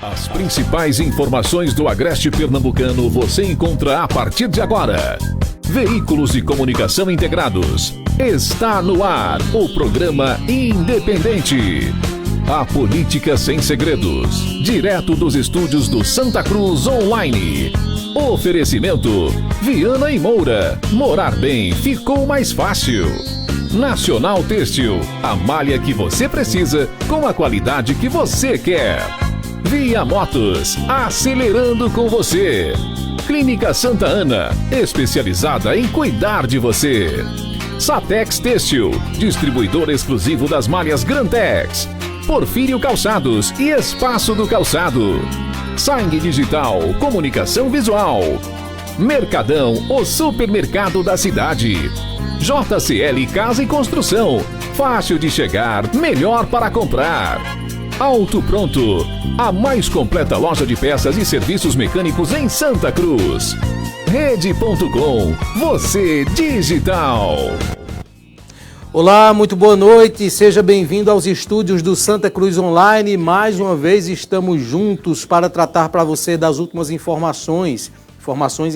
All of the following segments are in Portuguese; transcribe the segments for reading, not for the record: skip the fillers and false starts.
As principais informações do Agreste Pernambucano você encontra a partir de agora. Veículos de comunicação integrados. Está no ar o programa Independente. A política sem segredos. Direto dos estúdios do Santa Cruz Online. Oferecimento: Viana e Moura. Morar bem ficou mais fácil. Nacional Têxtil. A malha que você precisa com a qualidade que você quer. Via Motos, acelerando com você. Clínica Santa Ana, especializada em cuidar de você. Satex Têxtil, distribuidor exclusivo das malhas Grantex. Porfírio Calçados e Espaço do Calçado. Sangue Digital, comunicação visual. Mercadão, o supermercado da cidade. JCL Casa e Construção, fácil de chegar, melhor para comprar. Auto Pronto, a mais completa loja de peças e serviços mecânicos em Santa Cruz. Rede.com, você digital. Olá, muito boa noite, seja bem-vindo aos estúdios do Santa Cruz Online. Mais uma vez estamos juntos para tratar para você das últimas informações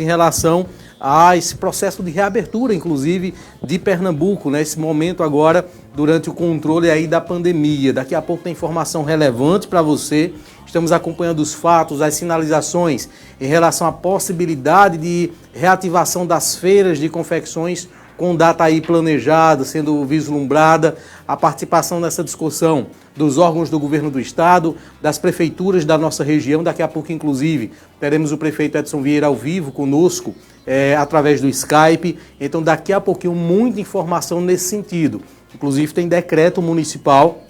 em relação a esse processo de reabertura, inclusive, de Pernambuco, nesse momento agora, durante o controle aí da pandemia. Daqui a pouco tem informação relevante para você. Estamos acompanhando os fatos, as sinalizações em relação à possibilidade de reativação das feiras de confecções com data aí planejada, sendo vislumbrada, a participação nessa discussão dos órgãos do governo do estado, das prefeituras da nossa região. Daqui a pouco, inclusive, teremos o prefeito Edson Vieira ao vivo conosco, através do Skype. Então, daqui a pouquinho, muita informação nesse sentido. Inclusive, tem decreto municipal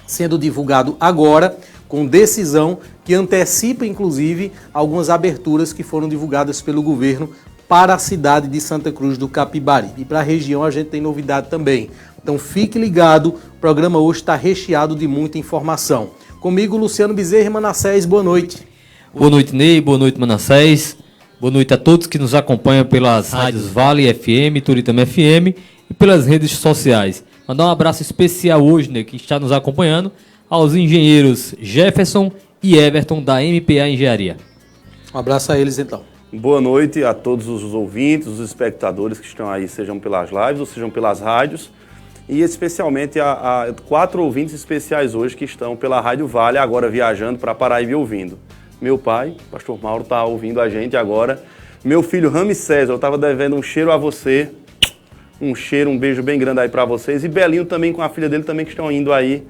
sendo divulgado agora, com decisão que antecipa, inclusive, algumas aberturas que foram divulgadas pelo governo para a cidade de Santa Cruz do Capibaribe. E para a região a gente tem novidade também. Então fique ligado, o programa hoje está recheado de muita informação. Comigo, Luciano Bezerra e Manassés, boa noite. Boa noite, Ney, boa noite, Manassés. Boa noite a todos que nos acompanham pelas rádios Vale FM, Turitama FM e pelas redes sociais. Mandar um abraço especial hoje, Ney, que está nos acompanhando, aos engenheiros Jefferson e Everton da MPA Engenharia. Um abraço a eles então. Boa noite a todos os ouvintes, os espectadores que estão aí, sejam pelas lives ou sejam pelas rádios, e especialmente a 4 ouvintes especiais hoje que estão pela Rádio Vale, agora viajando para Paraíba e ouvindo. Meu pai, Pastor Mauro, está ouvindo a gente agora. Meu filho Ramsés, eu estava devendo um cheiro a você, um beijo bem grande aí para vocês. E Belinho também, com a filha dele também, que estão indo aí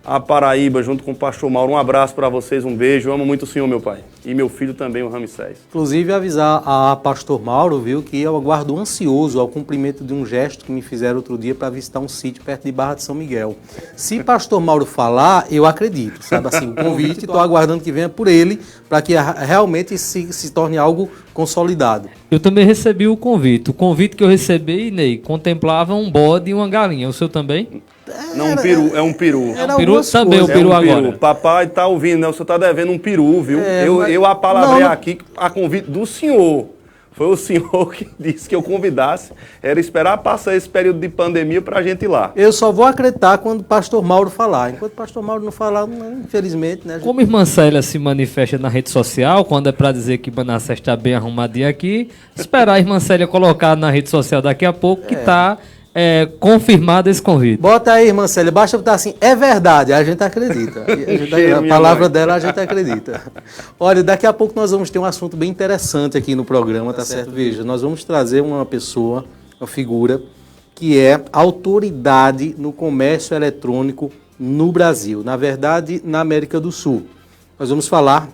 a Paraíba, junto com o Pastor Mauro. Um abraço para vocês, um beijo. Eu amo muito o senhor, meu pai. E meu filho também, o Ramsés. Inclusive, avisar a Pastor Mauro, viu, que eu aguardo ansioso ao cumprimento de um gesto que me fizeram outro dia para visitar um sítio perto de Barra de São Miguel. Se Pastor Mauro falar, eu acredito, sabe assim, o convite, estou aguardando que venha por ele, para que realmente se torne algo consolidado. Eu também recebi o convite. O convite que eu recebi, Ney, contemplava um bode e uma galinha. O seu também? Não, um peru, é um peru. Era um peru também, o peru agora. Papai tá ouvindo, né? O senhor tá devendo um peru, viu? Eu apalavrei aqui a convite do senhor. Foi o senhor que disse que eu convidasse. Era esperar passar esse período de pandemia pra gente ir lá. Eu só vou acreditar quando o Pastor Mauro falar. Enquanto o Pastor Mauro não falar, infelizmente, né? Como a irmã Célia se manifesta na rede social, quando é pra dizer que Manassés está bem arrumadinho aqui, esperar a irmã Célia colocar na rede social daqui a pouco que tá confirmado esse convite. Bota aí, irmã Célia, basta botar assim, é verdade, a gente acredita. A palavra dela a gente acredita. Olha, daqui a pouco nós vamos ter um assunto bem interessante aqui no programa, tá certo? Veja, nós vamos trazer uma pessoa, uma figura, que é autoridade no comércio eletrônico no Brasil, na verdade, na América do Sul. Nós vamos falar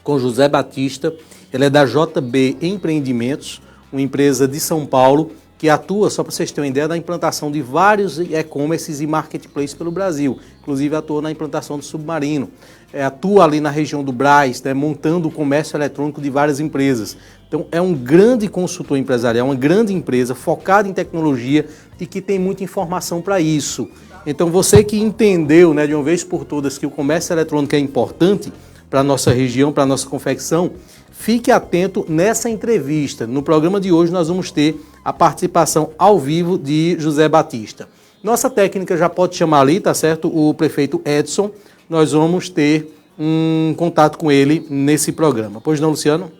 com José Batista, ele é da JB Empreendimentos, uma empresa de São Paulo, que atua, só para vocês terem uma ideia, na implantação de vários e-commerces e marketplaces pelo Brasil. Inclusive atua na implantação do Submarino. Atua ali na região do Brás, né, montando o comércio eletrônico de várias empresas. Então é um grande consultor empresarial, uma grande empresa focada em tecnologia e que tem muita informação para isso. Então você que entendeu, né, de uma vez por todas que o comércio eletrônico é importante para a nossa região, para a nossa confecção, fique atento nessa entrevista. No programa de hoje nós vamos ter a participação ao vivo de José Batista. Nossa técnica já pode chamar ali, tá certo? O prefeito Edson. Nós vamos ter um contato com ele nesse programa. Pois não, Luciano?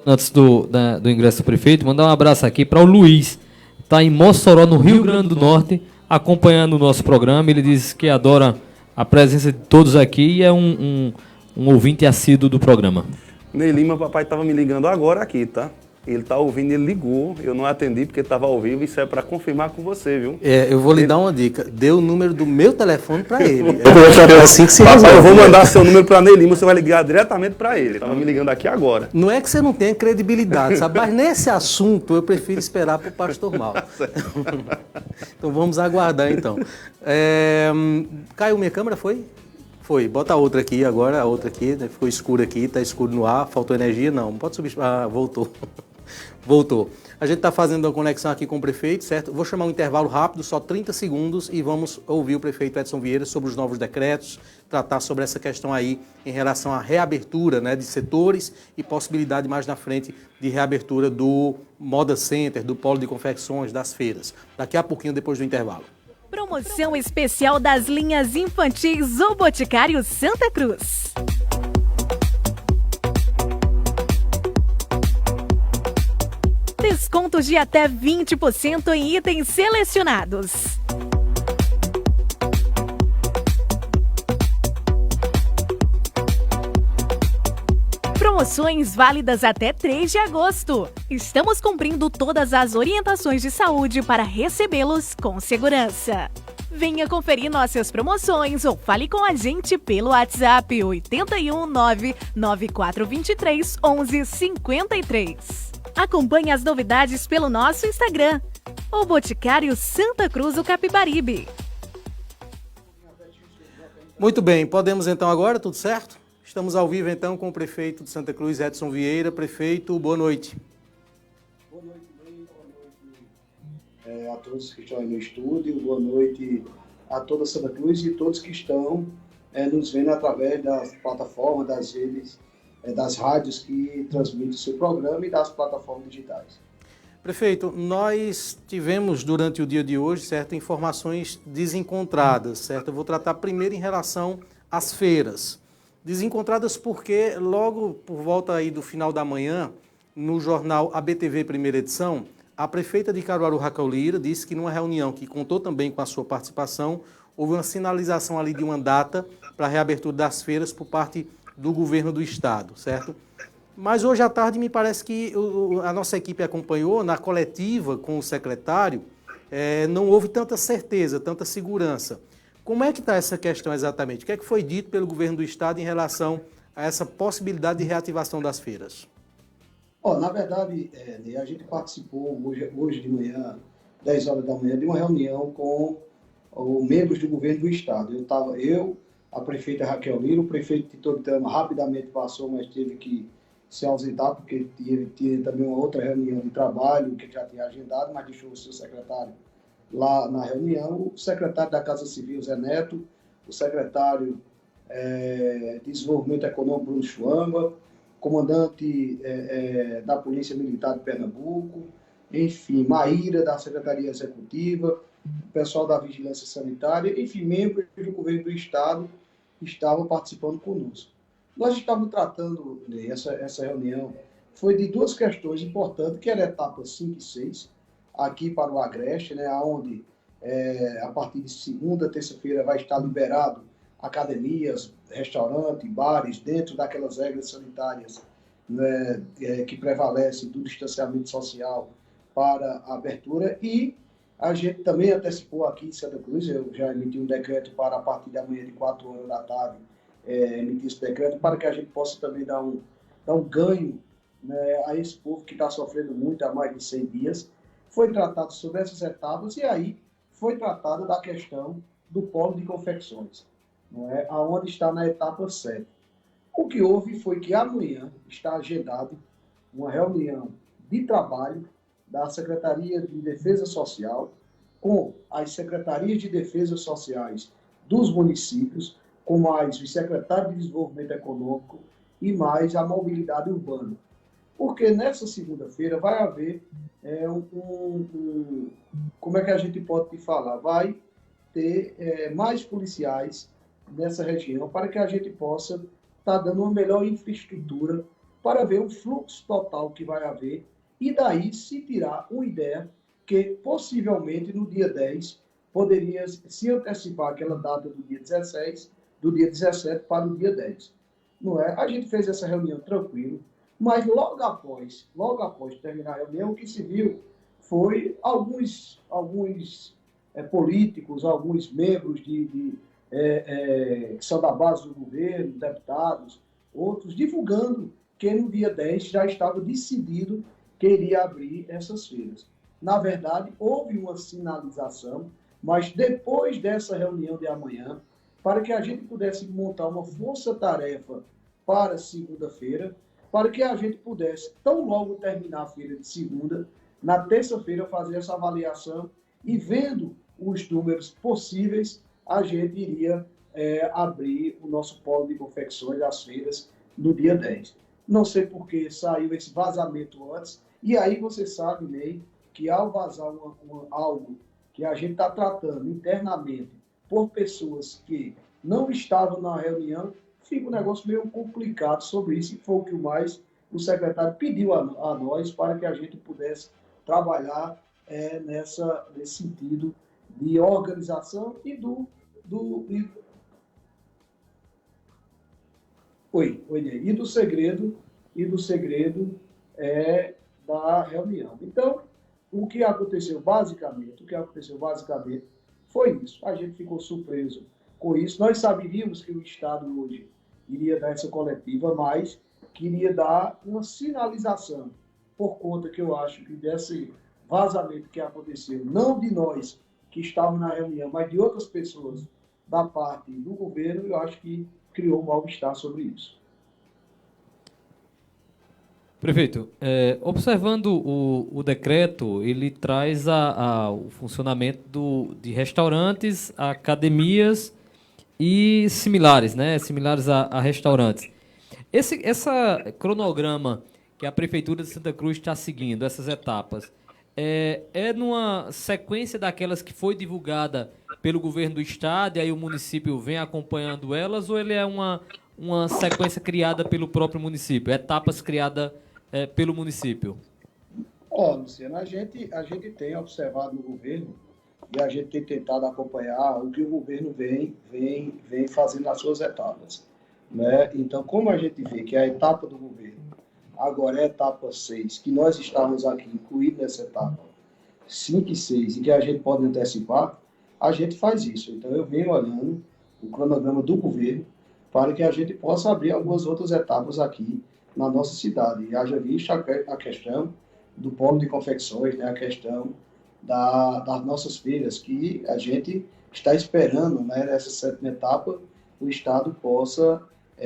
Antes do ingresso do prefeito, mandar um abraço aqui para o Luiz. Está em Mossoró, no Rio Grande do Norte, acompanhando o nosso programa. Ele diz que adora a presença de todos aqui e é um ouvinte assíduo do programa. Ney Lima, papai estava me ligando agora aqui, tá? Ele tá ouvindo, ele ligou, eu não atendi porque estava ao vivo, isso é para confirmar com você, viu? Eu vou lhe dar uma dica, dê o número do meu telefone para ele. Assim que se papai, eu vou mandar seu número para Ney Lima, você vai ligar diretamente para ele. Tava me ligando aqui agora. Não é que você não tenha credibilidade, sabe? Mas nesse assunto eu prefiro esperar para o pastor Mauro. Então vamos aguardar então. Caiu minha câmera, foi? Foi. Bota a outra aqui agora, a outra aqui, né? Ficou escuro aqui, tá escuro no ar, faltou energia? Não, pode subir. Ah, voltou. Voltou. A gente está fazendo uma conexão aqui com o prefeito, certo? Vou chamar um intervalo rápido, só 30 segundos, e vamos ouvir o prefeito Edson Vieira sobre os novos decretos, tratar sobre essa questão aí em relação à reabertura, né, de setores e possibilidade mais na frente de reabertura do Moda Center, do Polo de Confecções, das feiras. Daqui a pouquinho, depois do intervalo. Promoção especial das linhas infantis O Boticário Santa Cruz. Descontos de até 20% em itens selecionados. Promoções válidas até 3 de agosto. Estamos cumprindo todas as orientações de saúde para recebê-los com segurança. Venha conferir nossas promoções ou fale com a gente pelo WhatsApp 819 9423 1153. Acompanhe as novidades pelo nosso Instagram, O Boticário Santa Cruz do Capibaribe. Muito bem, podemos então agora, tudo certo? Estamos ao vivo então com o prefeito de Santa Cruz, Edson Vieira. Prefeito, boa noite. Boa noite, bem, boa noite a todos que estão aí no estúdio, boa noite a toda Santa Cruz e todos que estão nos vendo através das plataformas, das redes, das rádios que transmitem o seu programa e das plataformas digitais. Prefeito, nós tivemos durante o dia de hoje, certo, informações desencontradas, certo? Eu vou tratar primeiro em relação às feiras. Desencontradas porque logo por volta aí do final da manhã, no jornal ABTV Primeira Edição, a prefeita de Caruaru, Raquel Lira, disse que numa reunião que contou também com a sua participação, houve uma sinalização ali de uma data para a reabertura das feiras por parte do governo do estado, certo? Mas hoje à tarde me parece que a nossa equipe acompanhou na coletiva com o secretário, não houve tanta certeza, tanta segurança. Como é que está essa questão exatamente? O que é que foi dito pelo governo do estado em relação a essa possibilidade de reativação das feiras? Na verdade, a gente participou hoje de manhã, 10 horas da manhã, de uma reunião com os membros do governo do estado. A prefeita Raquel Lira, o prefeito de Toritama rapidamente passou, mas teve que se ausentar, porque tinha também uma outra reunião de trabalho que já tinha agendado, mas deixou o seu secretário lá na reunião, o secretário da Casa Civil, Zé Neto, o secretário de Desenvolvimento Econômico, Bruno Chuamba, comandante da Polícia Militar de Pernambuco, enfim, Maíra, da Secretaria Executiva, o pessoal da Vigilância Sanitária, enfim, membros do governo do estado estavam participando conosco. Nós estávamos tratando, essa reunião, foi de duas questões importantes, que era a etapa 5 e 6, aqui para o Agreste, né, onde a partir de segunda, terça-feira vai estar liberado academias, restaurantes, bares, dentro daquelas regras sanitárias, né, que prevalecem do distanciamento social para a abertura. E a gente também antecipou aqui em Santa Cruz, eu já emiti um decreto para, a partir da manhã de 4 horas da tarde, emitir esse decreto, para que a gente possa também dar um ganho, né, a esse povo que está sofrendo muito há mais de 100 dias. Foi tratado sobre essas etapas e aí foi tratada da questão do polo de confecções, não é? Aonde está na etapa 7. O que houve foi que amanhã está agendado uma reunião de trabalho da Secretaria de Defesa Social com as secretarias de defesa sociais dos municípios, com mais o secretário de Desenvolvimento Econômico e mais a mobilidade urbana. Porque nessa segunda-feira vai haver como é que a gente pode falar? Vai ter mais policiais nessa região para que a gente possa estar dando uma melhor infraestrutura para ver o fluxo total que vai haver e daí se tirar uma ideia que possivelmente no dia 10 poderia se antecipar aquela data do dia 16, do dia 17 para o dia 10. Não é? A gente fez essa reunião tranquilo, mas logo após terminar a reunião, o que se viu foi alguns políticos, alguns membros que são da base do governo, deputados, outros, divulgando que no dia 10 já estava decidido que iria abrir essas feiras. Na verdade, houve uma sinalização, mas depois dessa reunião de amanhã, para que a gente pudesse montar uma força-tarefa para segunda-feira, para que a gente pudesse, tão logo terminar a feira de segunda, na terça-feira fazer essa avaliação e vendo os números possíveis, a gente iria abrir o nosso polo de confecções das feiras no dia 10. Não sei por que saiu esse vazamento antes, e aí você sabe, Ney, que ao vazar algo que a gente está tratando internamente por pessoas que não estavam na reunião, fica um negócio meio complicado sobre isso, e foi o que mais o secretário pediu a nós para que a gente pudesse trabalhar nesse sentido de organização e do segredo da reunião. Então, o que aconteceu basicamente foi isso. A gente ficou surpreso com isso. Nós sabíamos que o Estado hoje iria dar essa coletiva, mas queria dar uma sinalização, por conta que eu acho que desse vazamento que aconteceu, não de nós que estávamos na reunião, mas de outras pessoas da parte do governo, eu acho que criou um mal-estar sobre isso. Prefeito, observando o decreto, ele traz o funcionamento de restaurantes, academias e similares, né? Similares a restaurantes. Essa cronograma que a Prefeitura de Santa Cruz está seguindo, essas etapas, é numa sequência daquelas que foi divulgada pelo governo do estado e aí o município vem acompanhando elas, ou ele é uma sequência criada pelo próprio município, etapas criadas pelo município? Luciano, a gente tem observado no governo e a gente tem tentado acompanhar o que o governo vem fazendo nas suas etapas, né? Então, como a gente vê que a etapa do governo agora é a etapa 6, que nós estamos aqui incluídos nessa etapa 5 e 6, e que a gente pode antecipar, a gente faz isso. Então, eu venho olhando o cronograma do governo para que a gente possa abrir algumas outras etapas aqui na nossa cidade. E haja visto a questão do polo de confecções, né? A questão das nossas feiras, que a gente está esperando, né? Nessa 7ª etapa, o Estado possa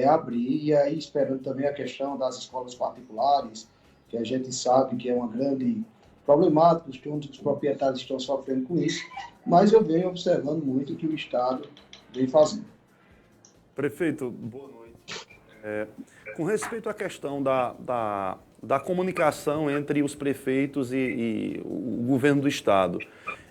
abrir, e aí esperando também a questão das escolas particulares, que a gente sabe que é uma grande problemática, que um dos proprietários estão sofrendo com isso, mas eu venho observando muito o que o Estado vem fazendo. Prefeito, boa noite. Com respeito à questão da comunicação entre os prefeitos e o governo do Estado,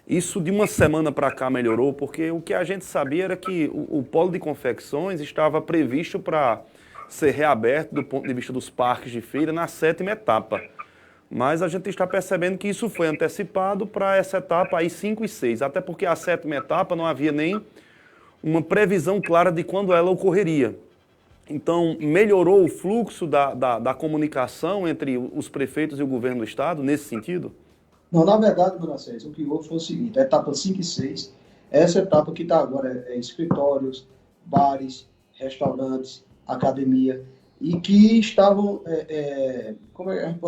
isso de uma semana para cá melhorou, porque o que a gente sabia era que o polo de confecções estava previsto para ser reaberto do ponto de vista dos parques de feira na 7ª etapa. Mas a gente está percebendo que isso foi antecipado para essa etapa aí 5 e 6, até porque a 7ª etapa não havia nem uma previsão clara de quando ela ocorreria. Então, melhorou o fluxo da comunicação entre os prefeitos e o governo do Estado nesse sentido? Não, na verdade, Manassés, o que houve foi o seguinte: a etapa 5 e 6, essa etapa que está agora é escritórios, bares, restaurantes, academia, e que estavam,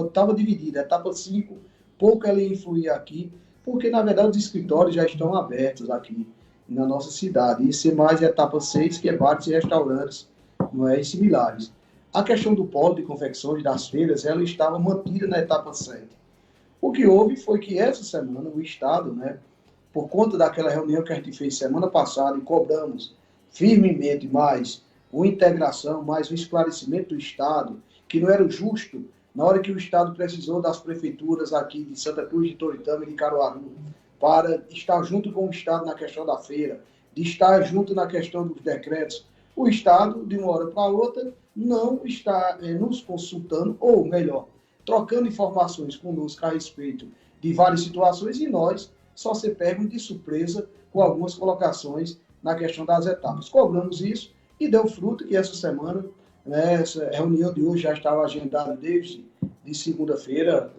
estava dividida. A etapa 5, pouco ela influía aqui, porque, na verdade, os escritórios já estão abertos aqui na nossa cidade. Isso é mais a etapa 6, que é bares e restaurantes, não é, e similares. A questão do polo de confecções das feiras, ela estava mantida na etapa 7. O que houve foi que essa semana o Estado, né, por conta daquela reunião que a gente fez semana passada e cobramos firmemente mais uma integração, mais um esclarecimento do Estado, que não era justo na hora que o Estado precisou das prefeituras aqui de Santa Cruz, de Toritama e de Caruaru, para estar junto com o Estado na questão da feira, de estar junto na questão dos decretos. O Estado, de uma hora para outra, não está nos consultando, ou melhor, trocando informações conosco a respeito de várias situações, e nós só se pegam de surpresa com algumas colocações na questão das etapas. Cobramos isso e deu fruto que essa semana, né, essa reunião de hoje já estava agendada desde de segunda-feira,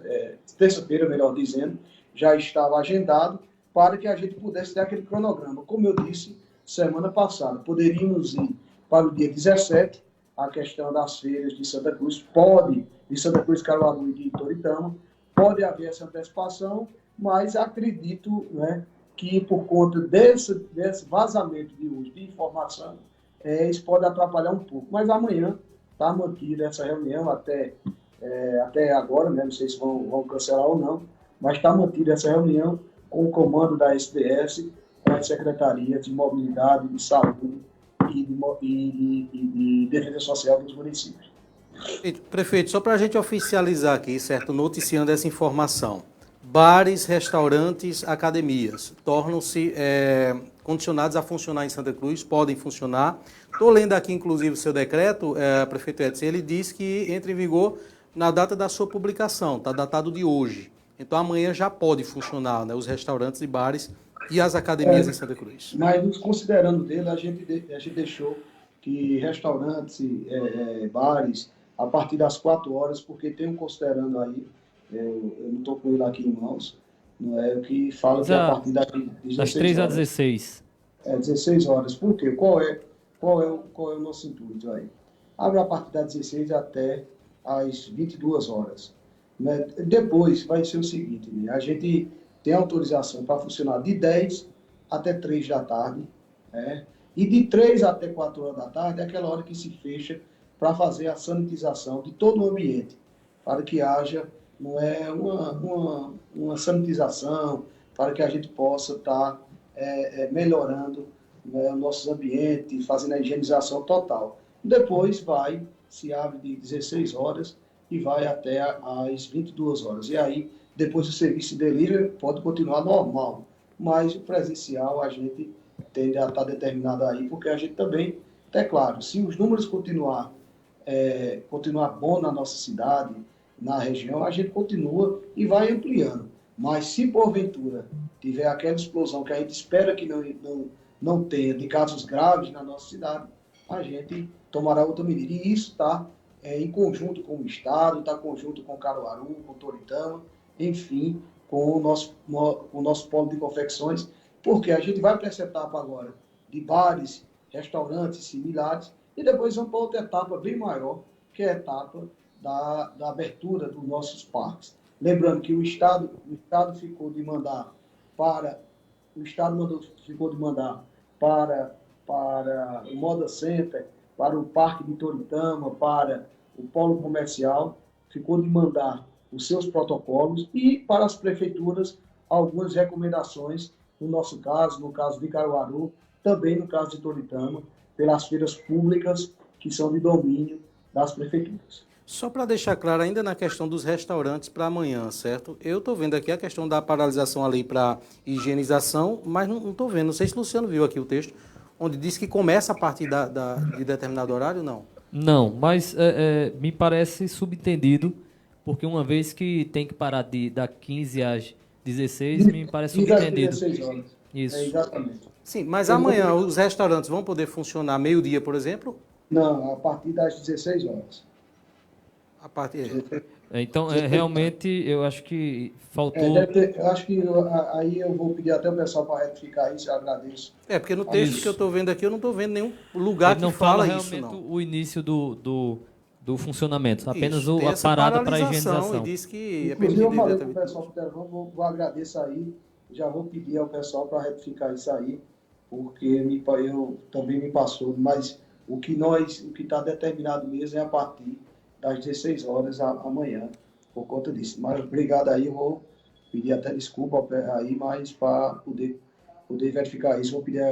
terça-feira, melhor dizendo, já estava agendado para que a gente pudesse ter aquele cronograma. Como eu disse semana passada, poderíamos ir para o dia 17, a questão das feiras de Santa Cruz, de Santa Cruz, Caruaru e de Toritama, pode haver essa antecipação, mas acredito, né, que por conta desse vazamento de hoje de informação, isso pode atrapalhar um pouco. Mas amanhã está mantida essa reunião até agora, né, não sei se vão cancelar ou não, mas está mantida essa reunião com o comando da SDS, com as secretarias de mobilidade, de saúde e de defesa social dos municípios. Prefeito, só para a gente oficializar aqui, certo, noticiando essa informação, bares, restaurantes, academias tornam-se condicionados a funcionar em Santa Cruz, podem funcionar. Estou lendo aqui, inclusive, o seu decreto, prefeito Edson, ele diz que entra em vigor na data da sua publicação, está datado de hoje. Então, amanhã já pode funcionar, né, os restaurantes e bares e as academias em Santa Cruz. Mas, nos considerando dele, a gente deixou que restaurantes, bares, a partir das 4 horas, porque tem um considerando aí, eu não estou com ele aqui em mãos, não é o que fala que a partir das 3 às 16. 16 horas. Por quê? Qual é o nosso intuito aí? Abre a partir das 16 até às 22 horas. Né? Depois vai ser o seguinte, né? A gente tem autorização para funcionar de 10 até 3 da tarde, né? E de 3 até 4 horas da tarde é aquela hora que se fecha para fazer a sanitização de todo o ambiente, para que haja uma sanitização, para que a gente possa estar melhorando, né, os nossos ambientes, fazendo a higienização total. Depois se abre de 16 horas e vai até às 22 horas. E aí, depois o serviço de delivery pode continuar normal, mas o presencial a gente tende a estar determinado aí, porque a gente também, é claro, se os números continuar bom na nossa cidade, na região, a gente continua e vai ampliando. Mas se porventura tiver aquela explosão que a gente espera que não tenha de casos graves na nossa cidade, a gente tomará outra medida. E isso está em conjunto com o Estado, está em conjunto com Caruaru, com Toritama, enfim, com o nosso polo de confecções, porque a gente vai para essa etapa agora de bares, restaurantes similares, e depois vamos para outra etapa bem maior, que é a etapa da abertura dos nossos parques. Lembrando que o Estado ficou de mandar para o Moda Center, para o Parque de Toritama, para o Polo Comercial, ficou de mandar os seus protocolos e para as prefeituras algumas recomendações, no nosso caso, no caso de Caruaru, também no caso de Toritama, pelas feiras públicas que são de domínio das prefeituras. Só para deixar claro, ainda na questão dos restaurantes para amanhã, certo? Eu estou vendo aqui a questão da paralisação ali para higienização, mas não estou vendo, não sei se o Luciano viu aqui o texto, onde diz que começa a partir de determinado horário, não? Não, mas me parece subentendido, porque uma vez que tem que parar da 15 às 16, me parece subentendido. 16 horas. Isso. Exatamente. Sim, mas amanhã os restaurantes vão poder funcionar meio-dia, por exemplo? Não, a partir das 16 horas. A partir... Então, realmente, eu acho que faltou... eu acho que aí eu vou pedir até o pessoal para retificar isso, eu agradeço. Porque no texto que eu estou vendo aqui, eu não estou vendo nenhum lugar que fala isso, não. O início do funcionamento, apenas Isso, a parada para a higienização. E diz que inclusive, eu falei para o pessoal do telefone, vou agradecer aí, já vou pedir ao pessoal para retificar isso aí, porque eu também me passou, mas o que está determinado mesmo é a partir das 16 horas amanhã, por conta disso. Mas obrigado aí, eu vou pedir até desculpa aí, mas para poder verificar isso, vou pedir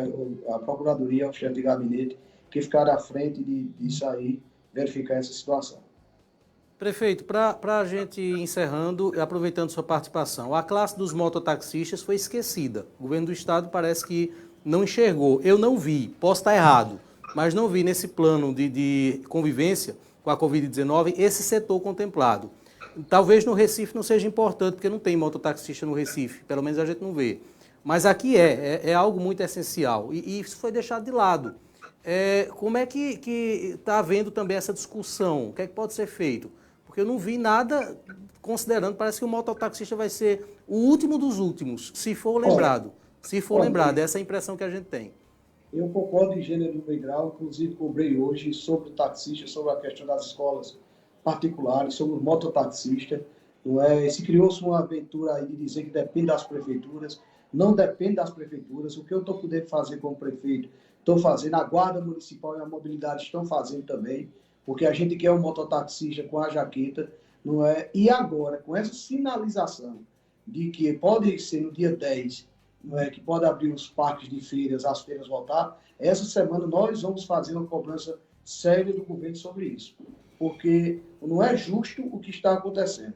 a Procuradoria, ao chefe de gabinete, que ficar à frente disso aí, verificar essa situação. Prefeito, para a gente ir encerrando, aproveitando sua participação, a classe dos mototaxistas foi esquecida. O governo do estado parece que não enxergou. Eu não vi, posso estar errado, mas não vi nesse plano de convivência com a Covid-19 esse setor contemplado. Talvez no Recife não seja importante, porque não tem mototaxista no Recife, pelo menos a gente não vê. Mas aqui é algo muito essencial e isso foi deixado de lado. Como é que está havendo também essa discussão? O que é que pode ser feito? Porque eu não vi nada considerando, parece que o mototaxista vai ser o último dos últimos, se for lembrado. Se for lembrado, essa é a impressão que a gente tem. Eu concordo em gênero e grau, inclusive cobrei hoje sobre o taxista, sobre a questão das escolas particulares, sobre os mototaxistas. Se criou-se uma aventura aí de dizer que depende das prefeituras. Não depende das prefeituras. O que eu estou podendo fazer como prefeito, estou fazendo. A Guarda Municipal e a Mobilidade estão fazendo também, porque a gente quer um mototaxista com a jaqueta, E agora, com essa sinalização de que pode ser no dia 10, que pode abrir os parques de feiras, as feiras voltar, essa semana nós vamos fazer uma cobrança séria do governo sobre isso, porque não é justo o que está acontecendo.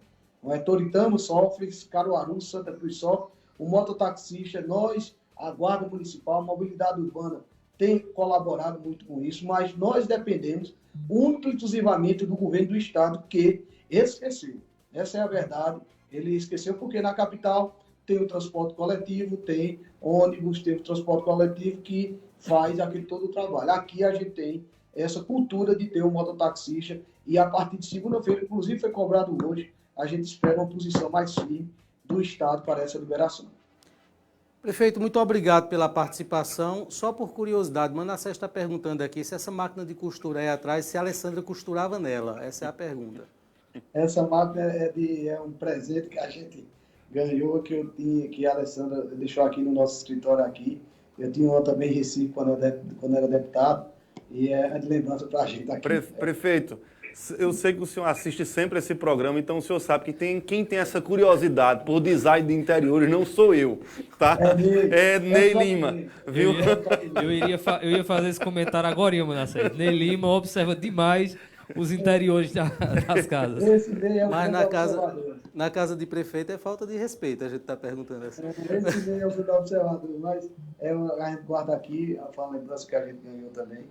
Toritama sofre, Caruaru, Santa Cruz sofre, o mototaxista, nós, a Guarda Municipal, a Mobilidade Urbana tem colaborado muito com isso, mas nós dependemos único e exclusivamente do governo do estado, que esqueceu. Essa é a verdade. Ele esqueceu porque na capital tem o transporte coletivo, tem ônibus, tem o transporte coletivo que faz todo o trabalho. Aqui a gente tem essa cultura de ter um mototaxista e a partir de segunda-feira, inclusive foi cobrado hoje, a gente espera uma posição mais firme do estado para essa liberação. Prefeito, muito obrigado pela participação. Só por curiosidade, Manassés está perguntando aqui se essa máquina de costura aí atrás, se a Alessandra costurava nela. Essa é a pergunta. Essa máquina é um presente que a gente ganhou, que a Alessandra deixou aqui no nosso escritório aqui. Eu tinha uma também em Recife quando era deputado, e é de lembrança para a gente aqui. Prefeito, eu sei que o senhor assiste sempre esse programa, então o senhor sabe que quem tem essa curiosidade por design de interiores não sou eu, tá? É Ney Lima, viu? Eu ia fazer esse comentário agora, Manassés. Ney Lima observa demais os interiores das casas. Mas na casa de prefeito é falta de respeito, a gente está perguntando assim. Esse é o observador, mas a gente guarda aqui, a lembrança que a gente ganhou também,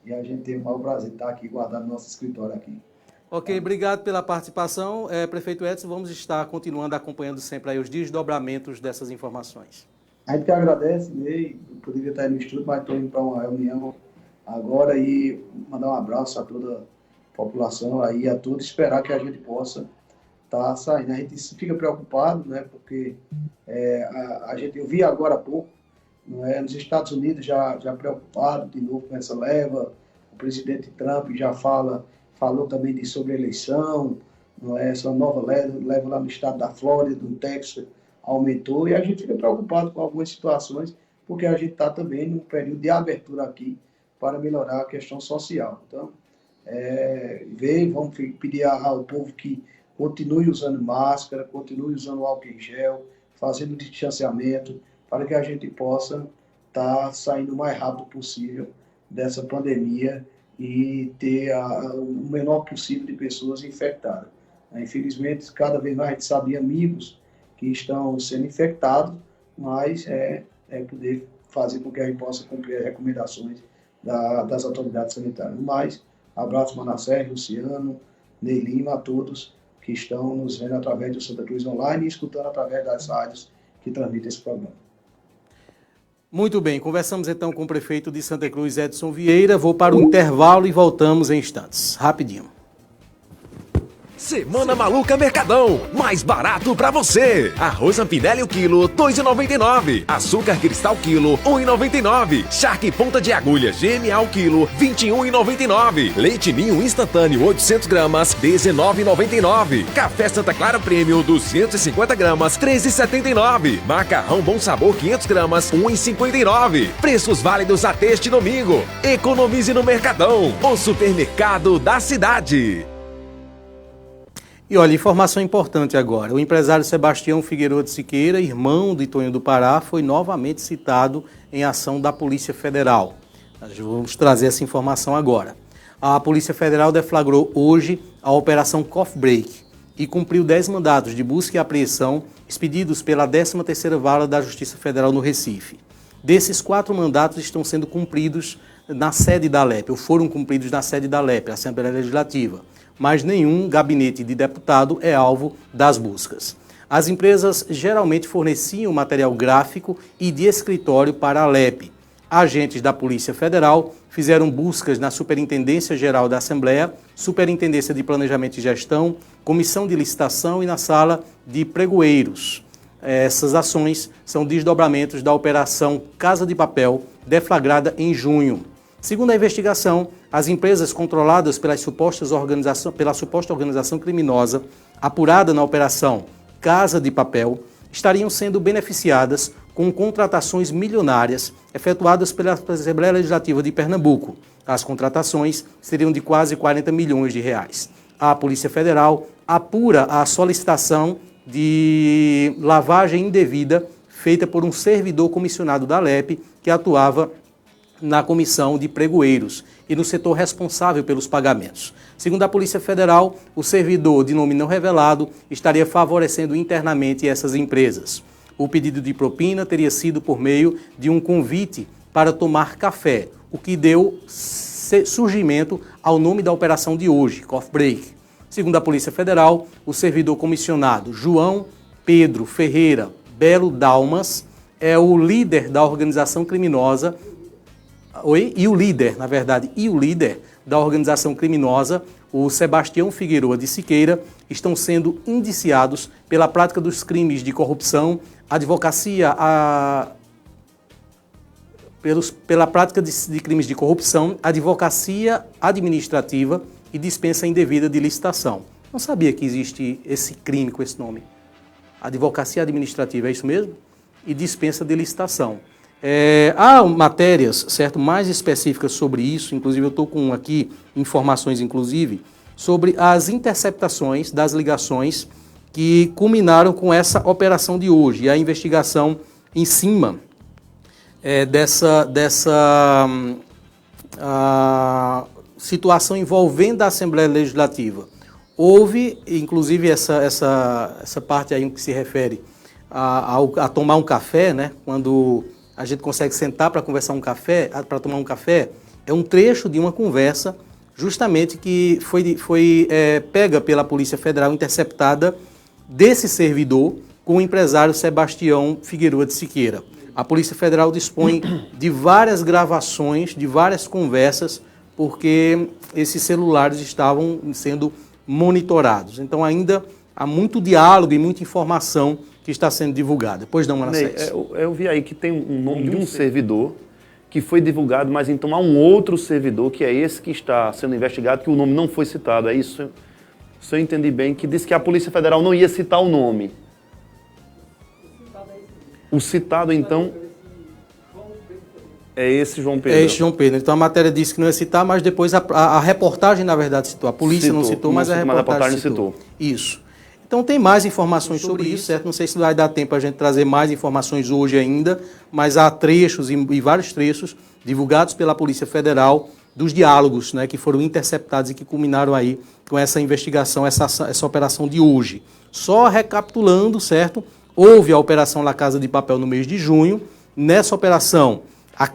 e a gente tem o maior prazer de estar aqui guardado no nosso escritório aqui. Ok, obrigado pela participação. Prefeito Edson, vamos estar continuando acompanhando sempre aí os desdobramentos dessas informações. A gente que agradece, Ney, eu poderia estar aí no estúdio, mas estou indo para uma reunião agora e mandar um abraço a toda a população aí, a todos, esperar que a gente possa estar saindo. A gente fica preocupado, né, porque eu vi agora há pouco, nos Estados Unidos já preocupado de novo com essa leva, o presidente Trump já falou também sobre eleição, essa nova leva lá no estado da Flórida, do Texas, aumentou, e a gente fica preocupado com algumas situações, porque a gente está também num período de abertura aqui para melhorar a questão social. Então, vamos pedir ao povo que continue usando máscara, continue usando álcool em gel, fazendo distanciamento, para que a gente possa estar saindo o mais rápido possível dessa pandemia e ter o menor possível de pessoas infectadas. Infelizmente, cada vez mais a gente sabe de amigos que estão sendo infectados, mas poder fazer com que a gente possa cumprir as recomendações das autoridades sanitárias. Mas, abraço Manassés, Luciano, Ney Lima, a todos que estão nos vendo através do Santa Cruz Online e escutando através das rádios que transmitem esse programa. Muito bem, conversamos então com o prefeito de Santa Cruz, Edson Vieira. Vou para o intervalo e voltamos em instantes. Rapidinho. Semana Maluca Mercadão, mais barato pra você. Arroz Ampinelli o quilo, R$ 2,99. Açúcar cristal quilo, R$ 1,99. Charque ponta de agulha GMA o quilo, R$ 21,99. Leite ninho instantâneo 800 gramas, R$ 19,99. Café Santa Clara Premium 250 gramas, R$ 13,79. Macarrão Bom Sabor 500 gramas, R$ 1,59. Preços válidos até este domingo. Economize no Mercadão, o supermercado da cidade. E olha, informação importante agora. O empresário Sebastião Figueiredo Siqueira, irmão de Tonho do Pará, foi novamente citado em ação da Polícia Federal. Nós vamos trazer essa informação agora. A Polícia Federal deflagrou hoje a Operação Coffee Break e cumpriu 10 mandados de busca e apreensão expedidos pela 13ª Vara da Justiça Federal no Recife. desses 4 mandatos estão sendo cumpridos na sede da Alep, ou foram cumpridos na sede da Alep, a Assembleia Legislativa, mas nenhum gabinete de deputado é alvo das buscas. As empresas geralmente forneciam material gráfico e de escritório para a Alep. Agentes da Polícia Federal fizeram buscas na Superintendência Geral da Assembleia, Superintendência de Planejamento e Gestão, Comissão de Licitação e na Sala de Pregoeiros. Essas ações são desdobramentos da Operação Casa de Papel, deflagrada em junho. Segundo a investigação, as empresas controladas pela suposta organização criminosa, apurada na Operação Casa de Papel, estariam sendo beneficiadas com contratações milionárias efetuadas pela Assembleia Legislativa de Pernambuco. As contratações seriam de quase 40 milhões de reais. A Polícia Federal apura a solicitação de lavagem indevida feita por um servidor comissionado da Alep que atuava na comissão de pregoeiros e no setor responsável pelos pagamentos. Segundo a Polícia Federal, o servidor de nome não revelado estaria favorecendo internamente essas empresas. O pedido de propina teria sido por meio de um convite para tomar café, o que deu surgimento ao nome da operação de hoje, Coffee Break. Segundo a Polícia Federal, o servidor comissionado João Pedro Ferreira Belo Dalmas é o líder da organização criminosa, e o líder da organização criminosa, o Sebastião Figueroa de Siqueira, estão sendo indiciados pela prática dos crimes de corrupção, pela prática de crimes de corrupção, advocacia administrativa e dispensa indevida de licitação. Não sabia que existe esse crime com esse nome. Advocacia administrativa, é isso mesmo? E dispensa de licitação. Há matérias, certo, mais específicas sobre isso, inclusive eu estou com aqui informações, inclusive, sobre as interceptações das ligações que culminaram com essa operação de hoje, e a investigação em cima dessa situação envolvendo a Assembleia Legislativa. Houve, inclusive, essa parte aí que se refere a tomar um café, né, quando a gente consegue sentar para conversar para tomar um café, é um trecho de uma conversa justamente que foi pega pela Polícia Federal, interceptada desse servidor com o empresário Sebastião Figueroa de Siqueira. A Polícia Federal dispõe de várias gravações, de várias conversas, porque esses celulares estavam sendo monitorados. Então ainda há muito diálogo e muita informação que está sendo divulgada. Pois não, Manassés? Eu vi aí que tem um nome de um servidor que foi divulgado, mas então há um outro servidor, que é esse que está sendo investigado, que o nome não foi citado. É isso? Se eu entendi bem, que disse que a Polícia Federal não ia citar o nome. O citado, então, é esse João Pedro. É esse João Pedro. Então a matéria disse que não ia citar, mas depois a reportagem, na verdade, citou. A polícia não citou, mas a reportagem citou. Isso. Então tem mais informações sobre isso, certo? Não sei se vai dar tempo a gente trazer mais informações hoje ainda, mas há trechos e vários trechos divulgados pela Polícia Federal dos diálogos, né, que foram interceptados e que culminaram aí com essa investigação, essa operação de hoje. Só recapitulando, certo? Houve a Operação La Casa de Papel no mês de junho. Nessa operação, a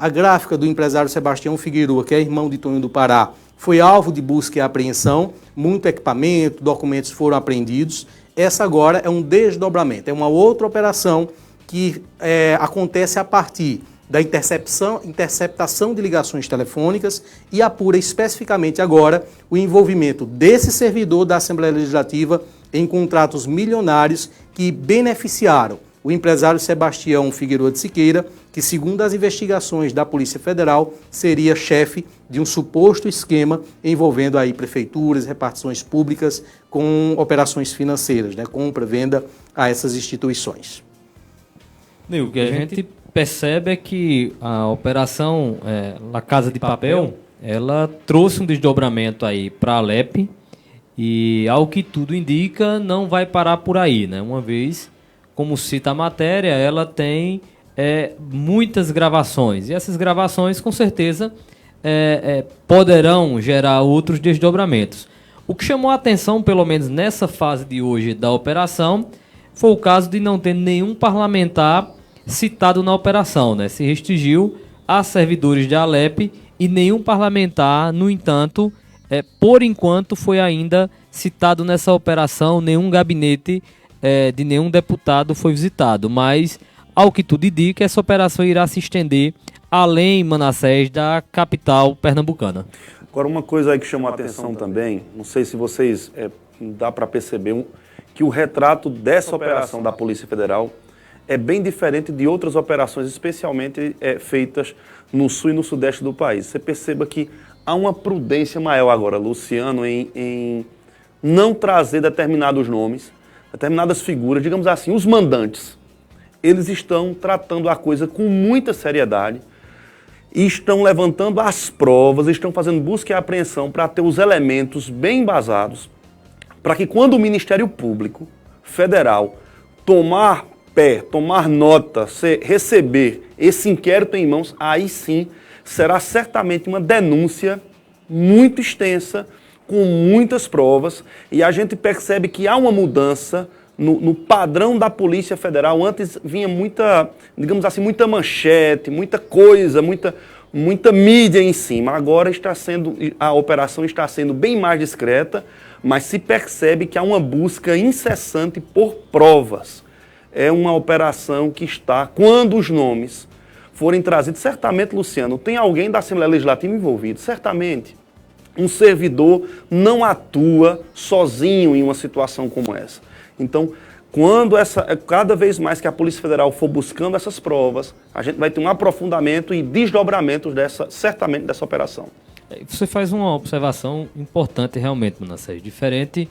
gráfica do empresário Sebastião Figueroa, que é irmão de Tonho do Pará, foi alvo de busca e apreensão, muito equipamento, documentos foram apreendidos. Essa agora é um desdobramento, é uma outra operação que acontece a partir da interceptação de ligações telefônicas e apura especificamente agora o envolvimento desse servidor da Assembleia Legislativa em contratos milionários que beneficiaram o empresário Sebastião Figueroa de Siqueira, que, segundo as investigações da Polícia Federal, seria chefe de um suposto esquema envolvendo aí prefeituras, repartições públicas com operações financeiras, né, compra, venda a essas instituições. O que a gente percebe é que a operação La Casa de Papel, ela trouxe um desdobramento aí para a Alep e, ao que tudo indica, não vai parar por aí, né? Uma vez, como cita a matéria, ela tem muitas gravações. E essas gravações, com certeza, poderão gerar outros desdobramentos. O que chamou a atenção, pelo menos nessa fase de hoje da operação, foi o caso de não ter nenhum parlamentar citado na operação, né? Se restringiu a servidores da Alep e nenhum parlamentar, no entanto, por enquanto foi ainda citado nessa operação, nenhum gabinete de nenhum deputado foi visitado, mas ao que tudo indica, essa operação irá se estender além, Manassés, da capital pernambucana. Agora, uma coisa aí que chamou a atenção também, não sei se vocês dá para perceber, que o retrato dessa operação da Polícia Federal é bem diferente de outras operações, especialmente feitas no sul e no sudeste do país. Você perceba que há uma prudência maior agora, Luciano, em não trazer determinados nomes, determinadas figuras, digamos assim, os mandantes. Eles estão tratando a coisa com muita seriedade e estão levantando as provas, estão fazendo busca e apreensão para ter os elementos bem embasados, para que quando o Ministério Público Federal tomar nota, receber esse inquérito em mãos, aí sim será certamente uma denúncia muito extensa, com muitas provas, e a gente percebe que há uma mudança no padrão da Polícia Federal. Antes vinha muita, digamos assim, muita manchete, muita coisa, muita mídia em cima. Agora a operação está sendo bem mais discreta, mas se percebe que há uma busca incessante por provas. É uma operação que está, quando os nomes forem trazidos, certamente, Luciano, tem alguém da Assembleia Legislativa envolvido, certamente. Um servidor não atua sozinho em uma situação como essa. Então, cada vez mais que a Polícia Federal for buscando essas provas, a gente vai ter um aprofundamento e desdobramentos certamente dessa operação. Você faz uma observação importante realmente, Manassés, diferente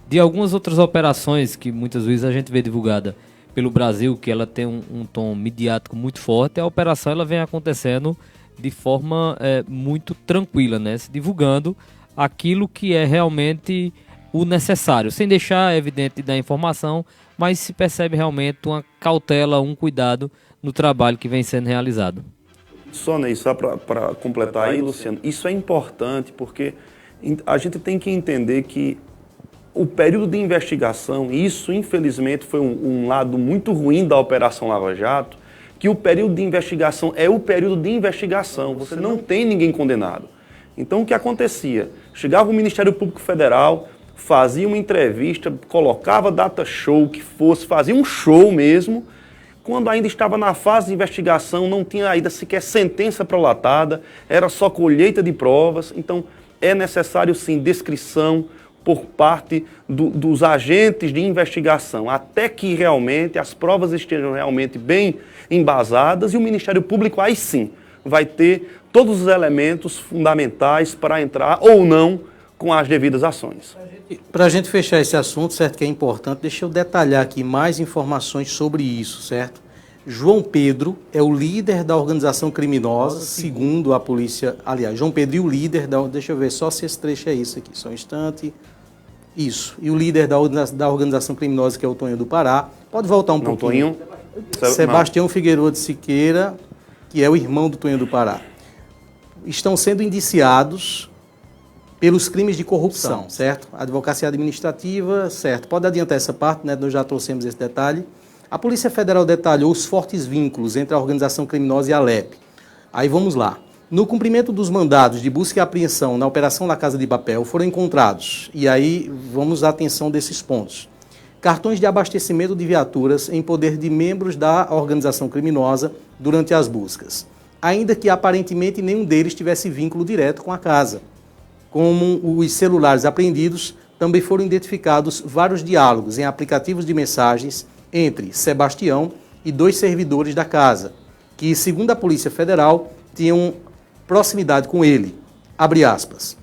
de algumas outras operações que muitas vezes a gente vê divulgada pelo Brasil, que ela tem um tom midiático muito forte. A operação ela vem acontecendo de forma muito tranquila, né? Se divulgando aquilo que é realmente o necessário, sem deixar evidente da informação, mas se percebe realmente uma cautela, um cuidado no trabalho que vem sendo realizado. Só para completar aí, Luciano, isso é importante porque a gente tem que entender que o período de investigação, isso infelizmente foi um lado muito ruim da Operação Lava Jato, que o período de investigação é o período de investigação, você não tem ninguém condenado. Então o que acontecia? Chegava o Ministério Público Federal, fazia uma entrevista, colocava data show, que fosse, fazia um show mesmo, quando ainda estava na fase de investigação, não tinha ainda sequer sentença prolatada, era só colheita de provas. Então é necessário sim descrição por parte dos agentes de investigação, até que realmente as provas estejam realmente bem embasadas, e o Ministério Público aí sim vai ter todos os elementos fundamentais para entrar ou não com as devidas ações. Para a gente fechar esse assunto, certo, que é importante, deixa eu detalhar aqui mais informações sobre isso, certo? João Pedro é o líder da organização criminosa, segundo a polícia. Aliás, João Pedro e o líder deixa eu ver só se esse trecho é isso aqui, só um instante. Isso, e o líder da organização criminosa, que é o Tonho do Pará. Pode voltar um pouquinho. Sebastião Figueiredo de Siqueira, que é o irmão do Tonho do Pará. Estão sendo indiciados pelos crimes de corrupção, certo? Advocacia administrativa, certo. Pode adiantar essa parte, né? Nós já trouxemos esse detalhe. A Polícia Federal detalhou os fortes vínculos entre a organização criminosa e a Alep. Aí vamos lá. No cumprimento dos mandados de busca e apreensão na Operação La Casa de Papel, foram encontrados, e aí vamos à atenção desses pontos, cartões de abastecimento de viaturas em poder de membros da organização criminosa durante as buscas, ainda que aparentemente nenhum deles tivesse vínculo direto com a casa. Como os celulares apreendidos, também foram identificados vários diálogos em aplicativos de mensagens entre Sebastião e 2 servidores da casa, que, segundo a Polícia Federal, tinham proximidade com ele. Abre aspas.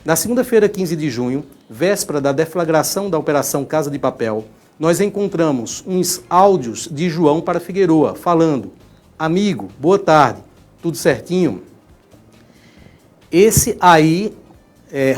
Na segunda-feira, 15 de junho, véspera da deflagração da Operação Casa de Papel, nós encontramos uns áudios de João para Figueroa, falando: amigo, boa tarde, tudo certinho? Esse aí,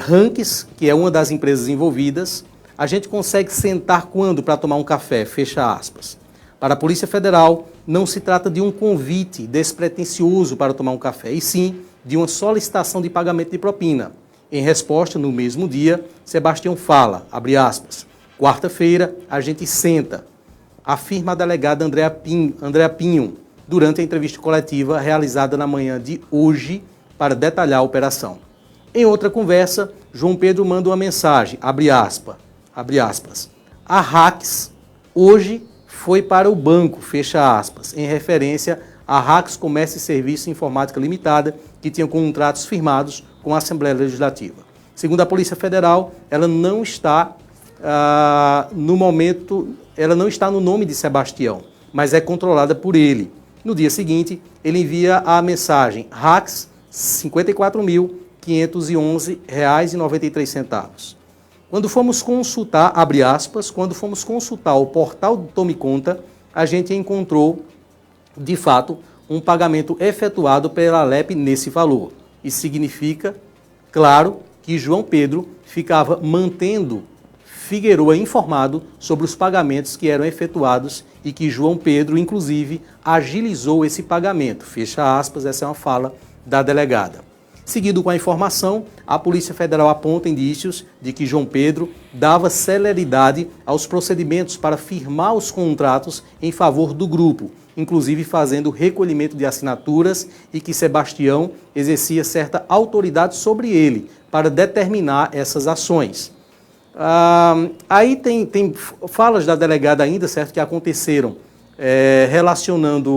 Ranks, que é uma das empresas envolvidas, a gente consegue sentar quando para tomar um café, fecha aspas. Para a Polícia Federal, não se trata de um convite despretensioso para tomar um café, e sim de uma solicitação de pagamento de propina. Em resposta, no mesmo dia, Sebastião fala, abre aspas, quarta-feira a gente senta, afirma a delegada Andréa Pinho, durante a entrevista coletiva realizada na manhã de hoje para detalhar a operação. Em outra conversa, João Pedro manda uma mensagem, abre aspas, a Rax hoje foi para o banco, fecha aspas, em referência a Rax Comércio e Serviço Informática Limitada, que tinha contratos firmados com a Assembleia Legislativa. Segundo a Polícia Federal, ela não está no momento, ela não está no nome de Sebastião, mas é controlada por ele. No dia seguinte, ele envia a mensagem Rax R$ 54.511,93. Quando fomos consultar, abre aspas, quando fomos consultar o portal do Tome Conta, a gente encontrou, de fato, um pagamento efetuado pela Alep nesse valor. Isso significa, claro, que João Pedro ficava mantendo Figueroa informado sobre os pagamentos que eram efetuados e que João Pedro, inclusive, agilizou esse pagamento. Fecha aspas, essa é uma fala da delegada. Seguido com a informação, a Polícia Federal aponta indícios de que João Pedro dava celeridade aos procedimentos para firmar os contratos em favor do grupo, inclusive fazendo recolhimento de assinaturas e que Sebastião exercia certa autoridade sobre ele para determinar essas ações. Aí tem falas da delegada ainda, certo, que aconteceram relacionando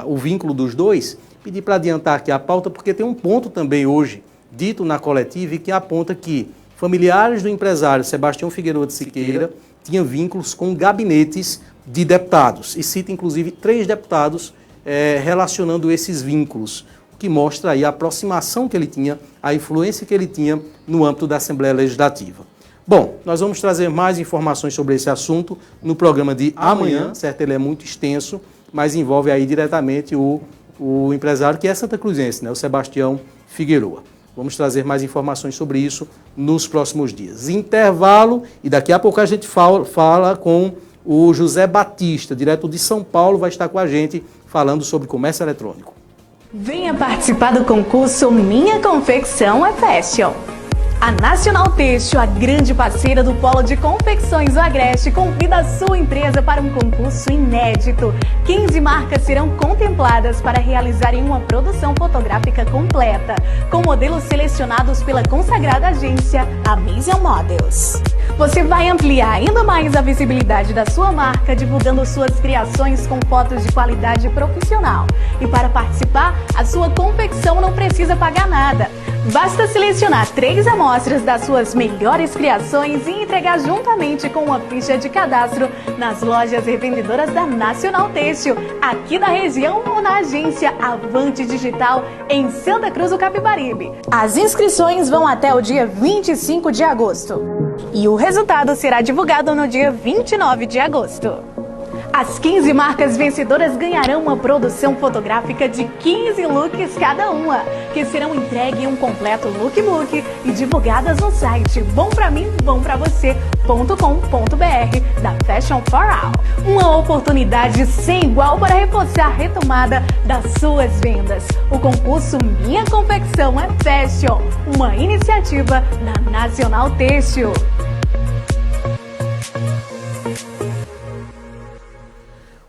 o vínculo dos dois. Pedi para adiantar aqui a pauta, porque tem um ponto também hoje, dito na coletiva, e que aponta que familiares do empresário Sebastião Figueiredo de Siqueira tinham vínculos com gabinetes de deputados, e cita inclusive 3 deputados relacionando esses vínculos, o que mostra aí a aproximação que ele tinha, a influência que ele tinha no âmbito da Assembleia Legislativa. Bom, nós vamos trazer mais informações sobre esse assunto no programa de amanhã, certo? Ele é muito extenso, mas envolve aí diretamente o empresário que é santacruzense, né? O Sebastião Figueroa. Vamos trazer mais informações sobre isso nos próximos dias. Intervalo, e daqui a pouco a gente fala com o José Batista, direto de São Paulo, vai estar com a gente falando sobre comércio eletrônico. Venha participar do concurso Minha Confecção é Fashion. A Nacional Têxtil, a grande parceira do Polo de Confecções do Agreste, convida a sua empresa para um concurso inédito. 15 marcas serão contempladas para realizarem uma produção fotográfica completa, com modelos selecionados pela consagrada agência Amazing Models. Você vai ampliar ainda mais a visibilidade da sua marca, divulgando suas criações com fotos de qualidade profissional. E para participar, a sua confecção não precisa pagar nada. Basta selecionar 3 amostras das suas melhores criações e entregar juntamente com uma ficha de cadastro nas lojas revendedoras da Nacional Têxtil, aqui da região ou na agência Avante Digital, em Santa Cruz do Capibaribe. As inscrições vão até o dia 25 de agosto e o resultado será divulgado no dia 29 de agosto. As 15 marcas vencedoras ganharão uma produção fotográfica de 15 looks cada uma, que serão entregues em um completo lookbook e divulgadas no site bompramim.você.com.br da Fashion for All. Uma oportunidade sem igual para reforçar a retomada das suas vendas. O concurso Minha Confecção é Fashion, uma iniciativa da Nacional Têxtil.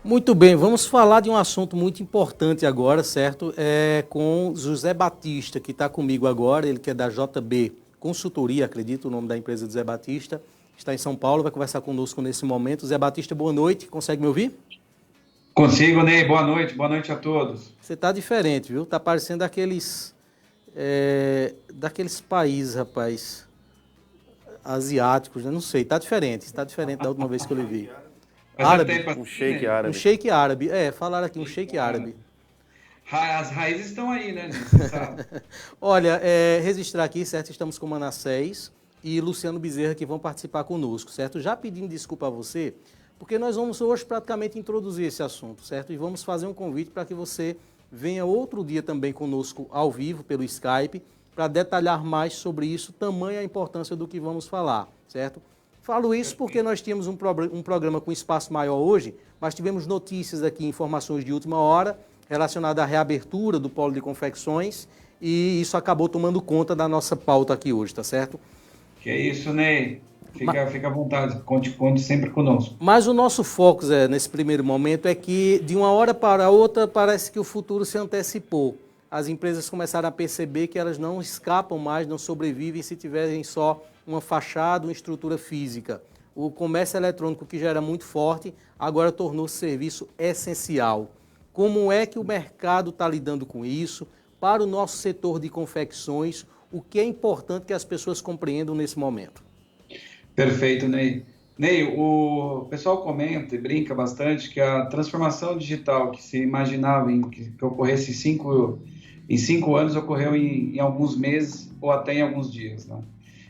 Muito bem, vamos falar de um assunto muito importante agora, certo? Com José Batista, que está comigo agora, ele que é da JB Consultoria, acredito o nome da empresa do José Batista, está em São Paulo, vai conversar conosco nesse momento. José Batista, boa noite, consegue me ouvir? Consigo, Ney, boa noite a todos. Você está diferente, viu? Está parecendo daqueles países, rapaz, asiáticos, né? Não sei, está diferente da última vez que eu lhe vi. Árabe. Um sheik árabe. Um sheik árabe. Falaram aqui, um sheik árabe. As raízes estão aí, né? Você sabe. Olha, registrar aqui, certo? Estamos com Manassés e Luciano Bezerra que vão participar conosco, certo? Já pedindo desculpa a você, porque nós vamos hoje praticamente introduzir esse assunto, certo? E vamos fazer um convite para que você venha outro dia também conosco ao vivo, pelo Skype, para detalhar mais sobre isso, tamanha a importância do que vamos falar, certo? Falo isso porque nós tínhamos um programa com espaço maior hoje, mas tivemos notícias aqui, informações de última hora relacionadas à reabertura do polo de confecções e isso acabou tomando conta da nossa pauta aqui hoje, tá certo? Que isso, Ney? Fica à vontade, conte sempre conosco. Mas o nosso foco, Zé, nesse primeiro momento, é que de uma hora para outra parece que o futuro se antecipou. As empresas começaram a perceber que elas não escapam mais, não sobrevivem se tiverem só uma fachada, uma estrutura física. O comércio eletrônico, que já era muito forte, agora tornou-se serviço essencial. Como é que o mercado está lidando com isso? Para o nosso setor de confecções, o que é importante que as pessoas compreendam nesse momento? Perfeito, Ney. Ney, o pessoal comenta e brinca bastante que a transformação digital que se imaginava que ocorresse em 5 anos ocorreu em alguns meses ou até em alguns dias, né?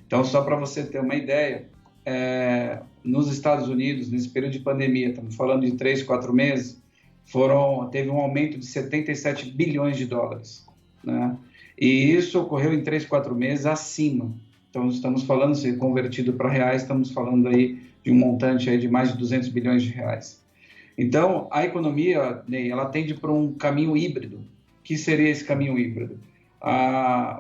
Então, só para você ter uma ideia, nos Estados Unidos, nesse período de pandemia, estamos falando de 3, 4 meses, teve um aumento de 77 bilhões de dólares, né? E isso ocorreu em 3, 4 meses acima. Então, estamos falando, se convertido para reais, estamos falando aí de um montante aí de mais de 200 bilhões de reais. Então, a economia, Ney, ela tende para um caminho híbrido. O que seria esse caminho híbrido?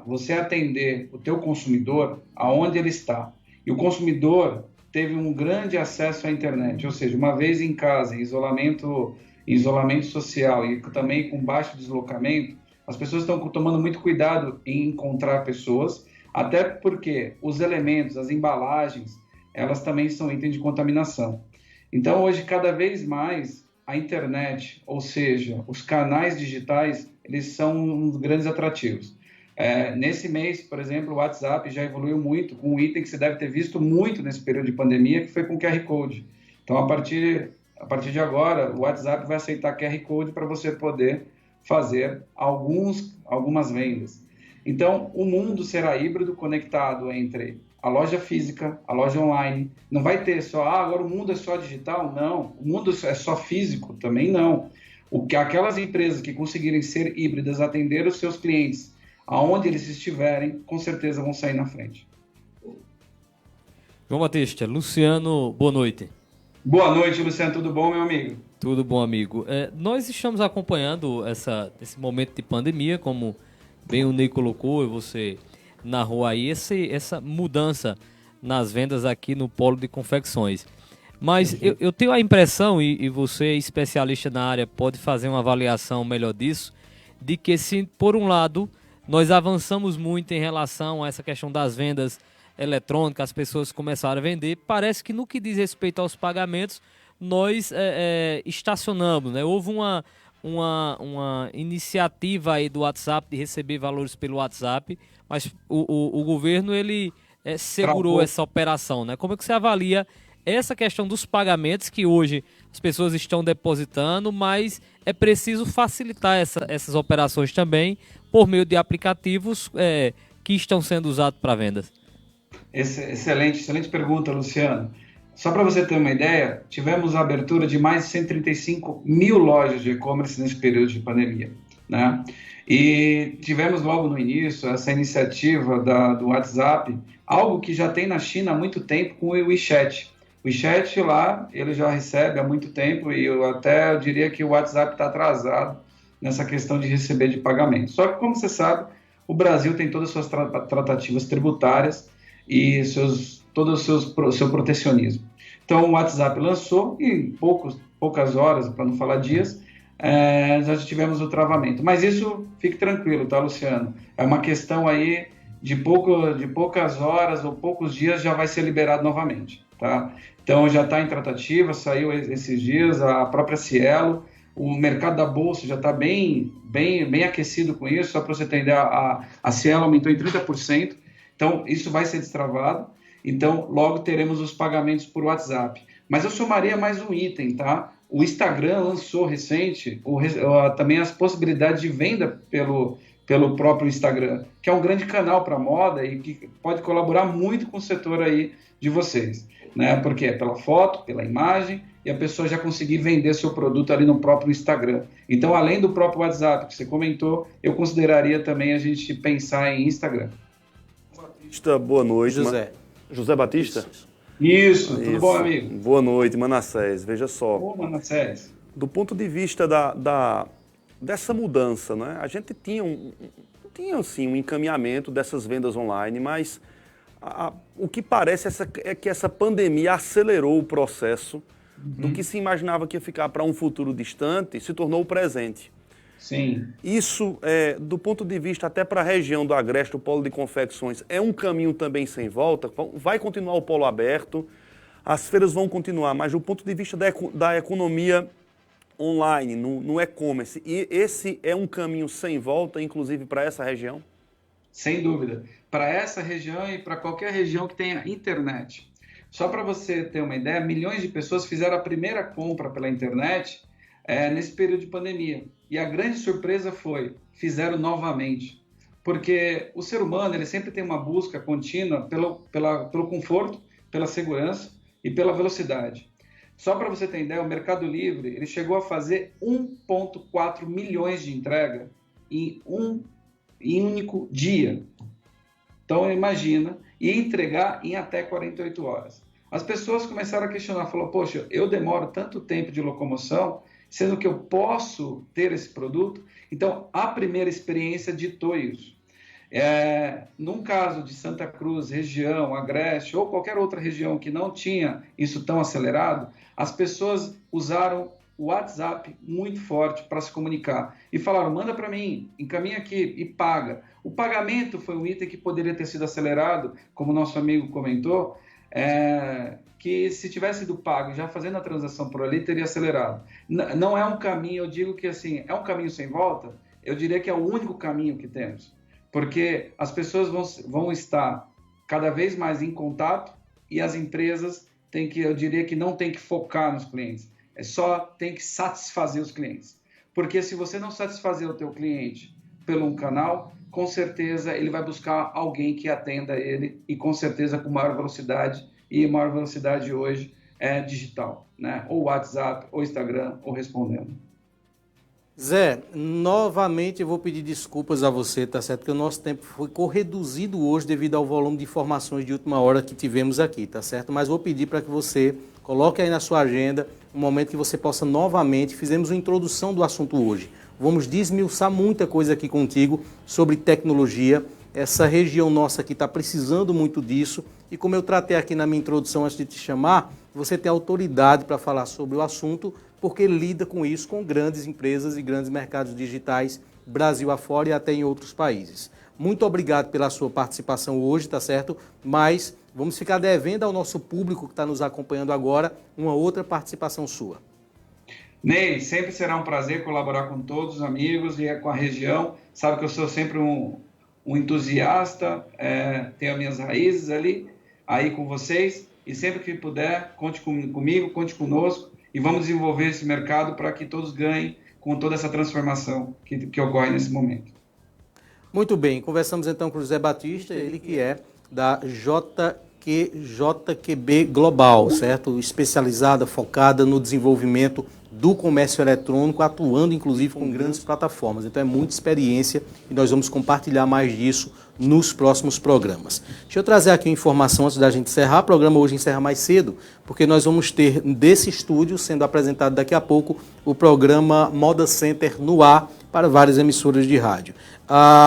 Você atender o teu consumidor aonde ele está. E o consumidor teve um grande acesso à internet, ou seja, uma vez em casa, em isolamento social e também com baixo deslocamento, as pessoas estão tomando muito cuidado em encontrar pessoas, até porque os elementos, as embalagens, elas também são itens de contaminação. Então, hoje, cada vez mais, a internet, ou seja, os canais digitais, eles são um dos grandes atrativos. Nesse mês, por exemplo, o WhatsApp já evoluiu muito, com um item que você deve ter visto muito nesse período de pandemia, que foi com QR Code. Então, a partir de agora, o WhatsApp vai aceitar QR Code para você poder fazer algumas vendas. Então, o mundo será híbrido, conectado entre a loja física, a loja online. Não vai ter só, agora o mundo é só digital? Não. O mundo é só físico? Também não. Aquelas empresas que conseguirem ser híbridas, atender os seus clientes aonde eles estiverem, com certeza vão sair na frente. João Batista, Luciano, boa noite. Boa noite, Luciano. Tudo bom, meu amigo? Tudo bom, amigo. Nós estamos acompanhando esse momento de pandemia, como bem o Ney colocou e você narrou aí, essa mudança nas vendas aqui no polo de confecções. Mas eu tenho a impressão, e você, especialista na área, pode fazer uma avaliação melhor disso, de que se, por um lado, nós avançamos muito em relação a essa questão das vendas eletrônicas, as pessoas começaram a vender, parece que no que diz respeito aos pagamentos, nós estacionamos, né? Houve uma iniciativa aí do WhatsApp de receber valores pelo WhatsApp, mas o governo ele segurou essa operação, né? Como é que você avalia essa questão dos pagamentos que hoje as pessoas estão depositando, mas é preciso facilitar essas operações também por meio de aplicativos que estão sendo usados para vendas? Excelente pergunta, Luciano. Só para você ter uma ideia, tivemos a abertura de mais de 135 mil lojas de e-commerce nesse período de pandemia, né? E tivemos logo no início essa iniciativa do WhatsApp, algo que já tem na China há muito tempo com o WeChat. O WeChat lá, ele já recebe há muito tempo e eu diria que o WhatsApp está atrasado nessa questão de receber de pagamento. Só que, como você sabe, o Brasil tem todas as suas tratativas tributárias e todo o seu protecionismo. Então, o WhatsApp lançou e em poucas horas, para não falar dias, já tivemos o travamento. Mas isso, fique tranquilo, tá, Luciano? É uma questão aí de poucas horas ou poucos dias já vai ser liberado novamente, tá? Então, já está em tratativa, saiu esses dias, a própria Cielo, o mercado da Bolsa já está bem aquecido com isso, só para você ter ideia, a Cielo aumentou em 30%, então isso vai ser destravado. Então, logo teremos os pagamentos por WhatsApp. Mas eu somaria mais um item, tá? O Instagram lançou recente também as possibilidades de venda pelo próprio Instagram, que é um grande canal para moda e que pode colaborar muito com o setor aí de vocês, né? Porque é pela foto, pela imagem, e a pessoa já conseguir vender seu produto ali no próprio Instagram. Então, além do próprio WhatsApp que você comentou, eu consideraria também a gente pensar em Instagram. Batista, boa noite. José Batista? Isso, tudo bom, amigo? Boa noite, Manassés. Veja só. Ô, Manassés. Do ponto de vista dessa mudança, né? A gente tinha um encaminhamento dessas vendas online, mas o que parece é que essa pandemia acelerou o processo do que se imaginava que ia ficar para um futuro distante, se tornou o presente. Sim. Isso, do ponto de vista até para a região do Agreste, o polo de confecções, é um caminho também sem volta. Vai continuar o polo aberto, as feiras vão continuar, mas do ponto de vista da economia online, no e-commerce, e esse é um caminho sem volta, inclusive para essa região? Sem dúvida. Para essa região e para qualquer região que tenha internet. Só para você ter uma ideia, milhões de pessoas fizeram a primeira compra pela internet nesse período de pandemia. E a grande surpresa foi, fizeram novamente. Porque o ser humano ele sempre tem uma busca contínua pelo conforto, pela segurança e pela velocidade. Só para você ter ideia, o Mercado Livre ele chegou a fazer 1,4 milhões de entrega em um único dia. Então, imagina, e entregar em até 48 horas. As pessoas começaram a questionar, falou, poxa, eu demoro tanto tempo de locomoção, sendo que eu posso ter esse produto? Então, a primeira experiência ditou isso. Num caso de Santa Cruz, região, Agreste, ou qualquer outra região que não tinha isso tão acelerado, as pessoas usaram o WhatsApp muito forte para se comunicar. E falaram, manda para mim, encaminha aqui e paga. O pagamento foi um item que poderia ter sido acelerado, como nosso amigo comentou, que se tivesse sido pago já fazendo a transação por ali, teria acelerado. Não é um caminho, eu digo que assim, é um caminho sem volta, eu diria que é o único caminho que temos. Porque as pessoas vão estar cada vez mais em contato e as empresas eu diria que não tem que focar nos clientes. Só tem que satisfazer os clientes. Porque se você não satisfazer o teu cliente pelo um canal, com certeza ele vai buscar alguém que atenda ele e com certeza com maior velocidade. E maior velocidade hoje é digital, né? Ou WhatsApp, ou Instagram, ou respondendo. Zé, novamente eu vou pedir desculpas a você, tá certo? Porque o nosso tempo ficou reduzido hoje devido ao volume de informações de última hora que tivemos aqui, tá certo? Mas vou pedir para que você coloque aí na sua agenda um momento que você possa novamente, fizemos uma introdução do assunto hoje. Vamos desmiuçar muita coisa aqui contigo sobre tecnologia. Essa região nossa aqui está precisando muito disso. E como eu tratei aqui na minha introdução antes de te chamar, você tem autoridade para falar sobre o assunto, porque lida com isso com grandes empresas e grandes mercados digitais, Brasil afora e até em outros países. Muito obrigado pela sua participação hoje, tá certo? Mas vamos ficar devendo ao nosso público que está nos acompanhando agora uma outra participação sua. Ney, sempre será um prazer colaborar com todos os amigos e com a região. Sabe que eu sou sempre um entusiasta, tenho as minhas raízes ali, aí com vocês. E sempre que puder, conte comigo, conte conosco. E vamos desenvolver esse mercado para que todos ganhem com toda essa transformação que ocorre nesse momento. Muito bem, conversamos então com o José Batista, ele que é da JQB Global, certo? Especializada, focada no desenvolvimento do comércio eletrônico, atuando inclusive com grandes plataformas. Então é muita experiência e nós vamos compartilhar mais disso nos próximos programas. Deixa eu trazer aqui uma informação antes da gente encerrar. O programa hoje encerra mais cedo, porque nós vamos ter desse estúdio, sendo apresentado daqui a pouco, o programa Moda Center no ar para várias emissoras de rádio.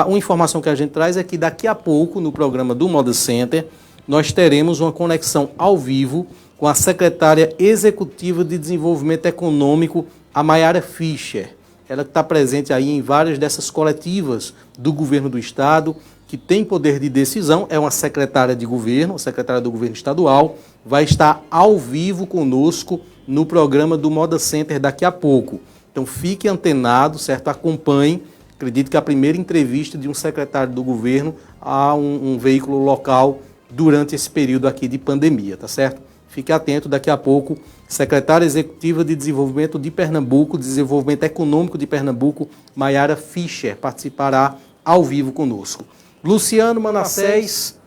Uma informação que a gente traz é que daqui a pouco, no programa do Moda Center, nós teremos uma conexão ao vivo com a secretária executiva de Desenvolvimento Econômico, a Mayara Fischer. Ela está presente aí em várias dessas coletivas do governo do estado, que tem poder de decisão, é uma secretária de governo, secretária do governo estadual, vai estar ao vivo conosco no programa do Moda Center daqui a pouco. Então fique antenado, certo? Acompanhe. Acredito que a primeira entrevista de um secretário do governo a um veículo local durante esse período aqui de pandemia, tá certo? Fique atento, daqui a pouco, secretária executiva de Desenvolvimento de Pernambuco, Desenvolvimento Econômico de Pernambuco, Mayara Fischer, participará ao vivo conosco. Luciano Manassés,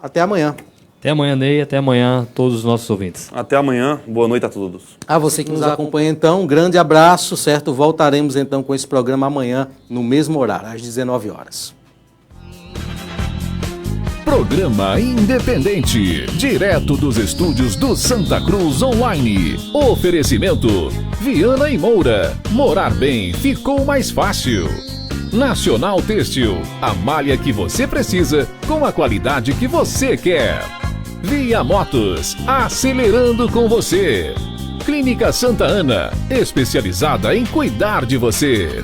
até amanhã. Até amanhã, Ney, até amanhã, todos os nossos ouvintes. Até amanhã, boa noite a todos. A você que nos acompanha, então, um grande abraço, certo? Voltaremos, então, com esse programa amanhã, no mesmo horário, às 19 horas. Programa Independente, direto dos estúdios do Santa Cruz Online. Oferecimento: Viana e Moura. Morar bem ficou mais fácil. Nacional Têxtil, a malha que você precisa com a qualidade que você quer. Via Motos, acelerando com você. Clínica Santa Ana, especializada em cuidar de você.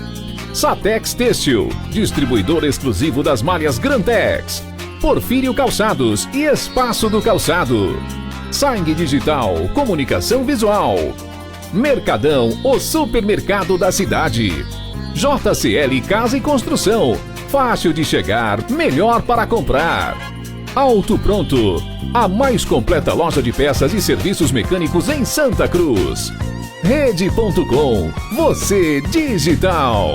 Satex Têxtil, distribuidor exclusivo das malhas Grantex. Porfírio Calçados e Espaço do Calçado. Sangue Digital, comunicação visual. Mercadão, o supermercado da cidade. JCL Casa e Construção, fácil de chegar, melhor para comprar. Auto Pronto, a mais completa loja de peças e serviços mecânicos em Santa Cruz. Rede.com, você digital.